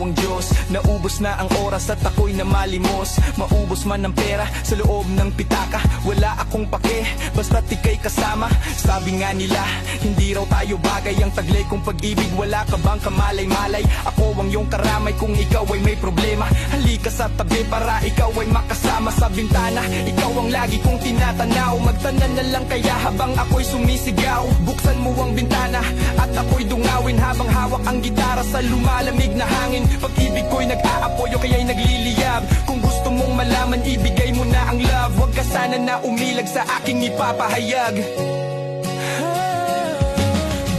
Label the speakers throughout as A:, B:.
A: ang Diyos. Naubos na ang oras at ako'y namalimos. Maubos man ang pera sa loob ng pitaka, wala akong pake, basta't ika'y kasama. Sabi nga nila, hindi raw tayo bagay. Ang taglay kong pag-ibig, wala ka bang kamalay-malay? Ako ang iyong karamay kung ikaw ay may problema. Halika sa tabi para ikaw ay makasama sa bintana. Ikaw ang lagi kong tinatanaw. Magtanan na lang kaya habang ako'y sumisigaw. Buksan mo ang bintana at ako'y dungawin habang hawak ang gitara sa lumalamig na hangin. Pag-ibig ko'y nag-aapoy o kaya'y nagliliyab. Kung gusto mong malaman, ibigay mo na ang love. Huwag ka sana na umilag sa aking ipapahayag.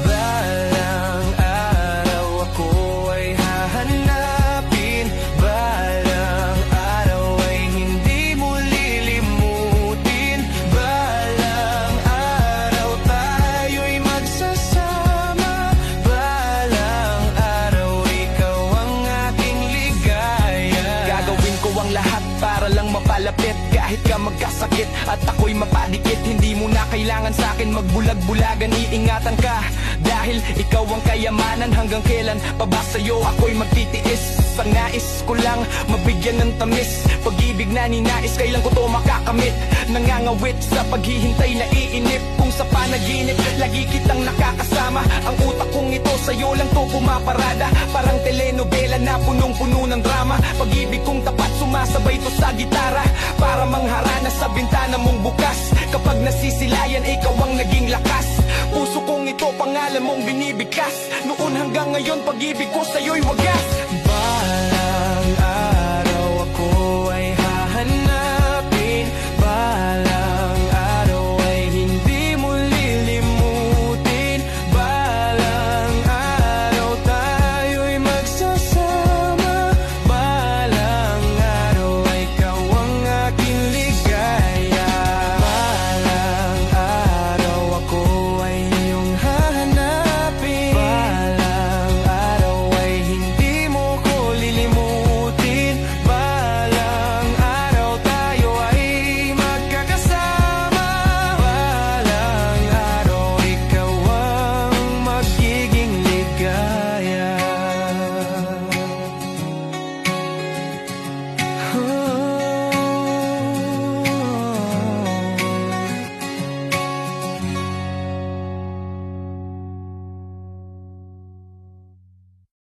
A: Balang araw ako ay hahanapin. Balang araw ay hindi mo lilimutin. Balang araw tayo'y magsasama. Balang araw ikaw ang aking ligaya. Gagawin ko ang lahat para lang mapalapit. Kahit ka magkasakit at ako'y mapadikit, hindi mo na kailangan sa'kin magbulag-bulagan. Iingatan ka dahil ikaw ang kayamanan. Hanggang kailan pa ba sa'yo ako'y magtitiis? Ang nais ko lang mabigyan ng tamis. Pag-ibig na ninais, kailan ko to makakamit? Nangangawit sa paghihintay, naiinip. Kung sa panaginip, lagi kitang nakakasama. Ang utak kong ito sa'yo lang to pumaparada. Parang telenovela na punong-puno ng drama. Pag-ibig kong tapat, sumasabay to sa gitara. Para mangharana sa bintana mong bukas. Kapag nasisilayan, ikaw ang naging lakas. Puso kong ito, pangalan mong binibigkas. Noon hanggang ngayon, pag-ibig ko sa'yo'y wagas.